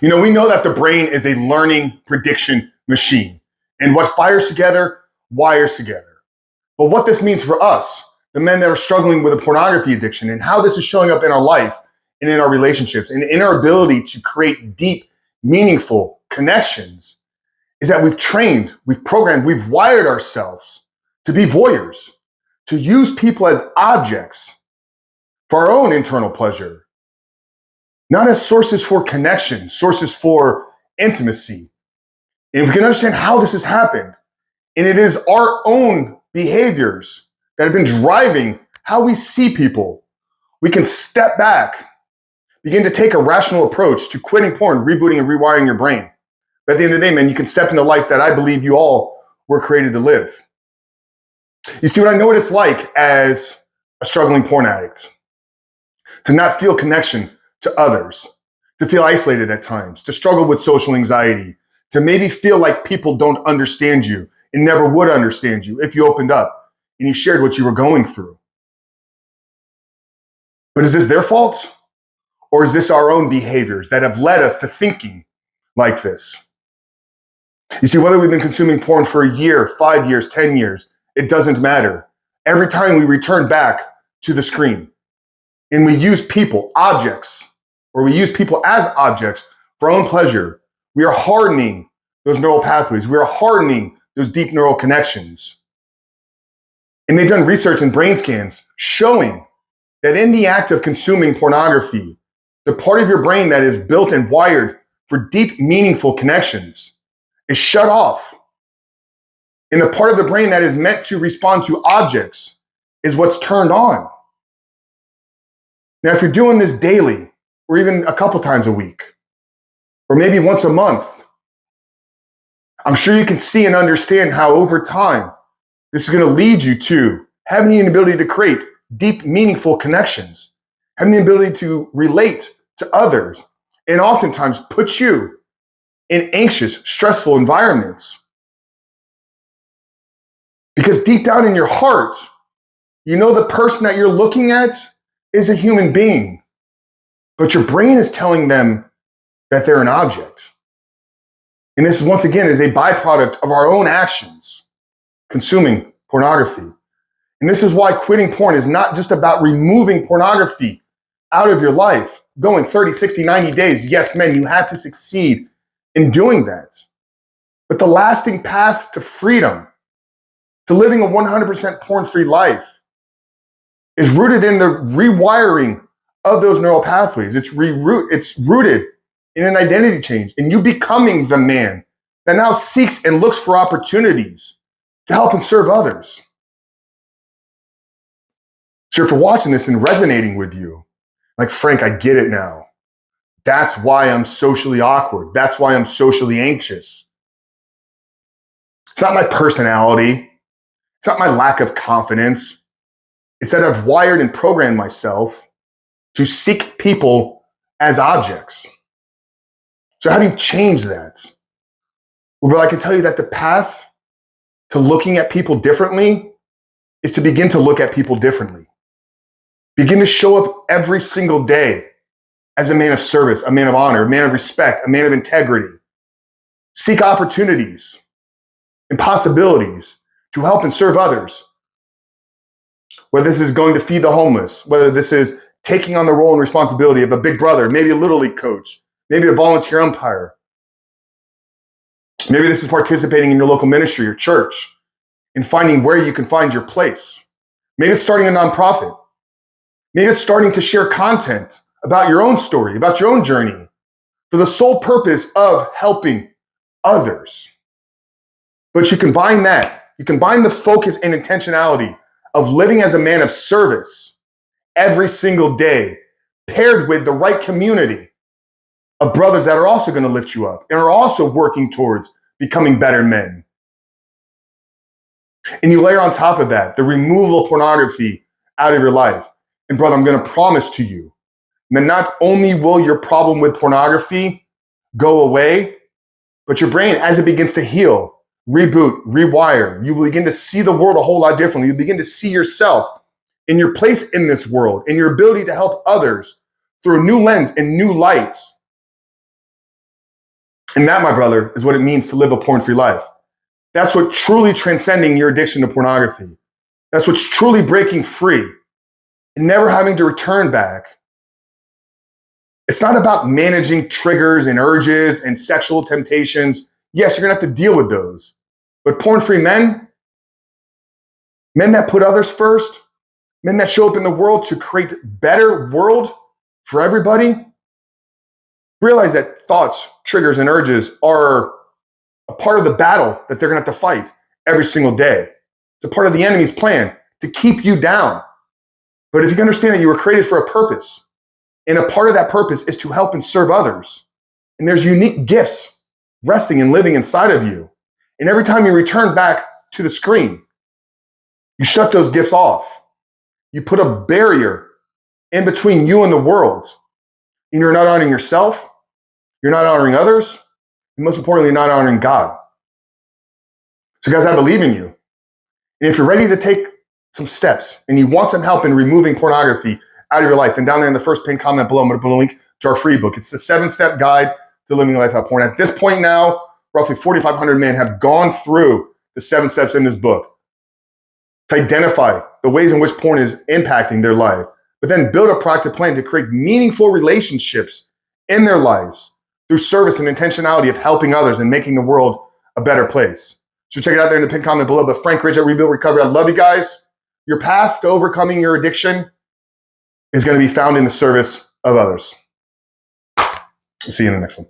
We know that the brain is a learning prediction machine, and what fires together wires together. But what this means for us, the men that are struggling with a pornography addiction, and how this is showing up in our life and in our relationships and in our ability to create deep, meaningful connections, is that we've trained, we've programmed, we've wired ourselves to be voyeurs, to use people as objects for our own internal pleasure, not as sources for connection, sources for intimacy. And if we can understand how this has happened, and it is our own behaviors that have been driving how we see people, we can step back, begin to take a rational approach to quitting porn, rebooting and rewiring your brain. But at the end of the day, man, you can step into life that I believe you all were created to live. You see, I know what it's like as a struggling porn addict, to not feel connection to others, to feel isolated at times, to struggle with social anxiety, to maybe feel like people don't understand you and never would understand you if you opened up and you shared what you were going through. But is this their fault? Or is this our own behaviors that have led us to thinking like this? You see, whether we've been consuming porn for a year, 5 years, 10 years, it doesn't matter. Every time we return back to the screen and we use people, objects, or we use people as objects for our own pleasure, we are hardening those neural pathways. We are hardening those deep neural connections. And they've done research and brain scans showing that in the act of consuming pornography, the part of your brain that is built and wired for deep, meaningful connections is shut off. And the part of the brain that is meant to respond to objects is what's turned on. Now, if you're doing this daily, or even a couple times a week, or maybe once a month, I'm sure you can see and understand how over time, this is going to lead you to having the ability to create deep, meaningful connections, having the ability to relate to others, and oftentimes put you in anxious, stressful environments. Because deep down in your heart, you know the person that you're looking at is a human being, but your brain is telling them that they're an object. And this, once again, is a byproduct of our own actions, consuming pornography. And this is why quitting porn is not just about removing pornography out of your life, going 30, 60, 90 days. Yes, men, you have to succeed in doing that. But the lasting path to freedom, to living a 100% porn-free life, is rooted in the rewiring of those neural pathways. It's rooted in an identity change, and you becoming the man that now seeks and looks for opportunities to help and serve others. So if you're watching this and resonating with you, like, Frank, I get it now. That's why I'm socially awkward. That's why I'm socially anxious. It's not my personality. It's not my lack of confidence. It's that I've wired and programmed myself to seek people as objects. So how do you change that? Well, I can tell you that the path to looking at people differently is to begin to look at people differently. Begin to show up every single day as a man of service, a man of honor, a man of respect, a man of integrity. Seek opportunities and possibilities to help and serve others. Whether this is going to feed the homeless, whether this is taking on the role and responsibility of a big brother, maybe a little league coach, maybe a volunteer umpire. Maybe this is participating in your local ministry or church and finding where you can find your place. Maybe it's starting a nonprofit. Maybe it's starting to share content about your own story, about your own journey, for the sole purpose of helping others. But you combine that, you combine the focus and intentionality of living as a man of service every single day, paired with the right community of brothers that are also going to lift you up and are also working towards becoming better men. And you layer on top of that the removal of pornography out of your life. And brother, I'm going to promise to you that not only will your problem with pornography go away, but your brain, as it begins to heal, reboot, rewire, you will begin to see the world a whole lot differently. You begin to see yourself and your place in this world and your ability to help others through a new lens and new lights. And that, my brother, is what it means to live a porn-free life. That's what truly transcending your addiction to pornography. That's what's truly breaking free and never having to return back. It's not about managing triggers and urges and sexual temptations. Yes, you're going to have to deal with those. But porn-free men that put others first, men that show up in the world to create a better world for everybody, realize that thoughts, triggers, and urges are a part of the battle that they're going to have to fight every single day. It's a part of the enemy's plan to keep you down. But if you can understand that you were created for a purpose, and a part of that purpose is to help and serve others, and there's unique gifts resting and living inside of you. And every time you return back to the screen, you shut those gifts off. You put a barrier in between you and the world. And you're not honoring yourself, you're not honoring others, and most importantly, you're not honoring God. So guys, I believe in you. And if you're ready to take some steps and you want some help in removing pornography out of your life, then down there in the first pinned comment below, I'm going to put a link to our free book. It's the 7-step guide to living a life without porn. At this point now, roughly 4,500 men have gone through the 7 steps in this book to identify the ways in which porn is impacting their life, but then build a proactive plan to create meaningful relationships in their lives through service and intentionality of helping others and making the world a better place. So check it out there in the pinned comment below. But Frank Ridge at Rebuild Recovery, I love you guys. Your path to overcoming your addiction is going to be found in the service of others. See you in the next one.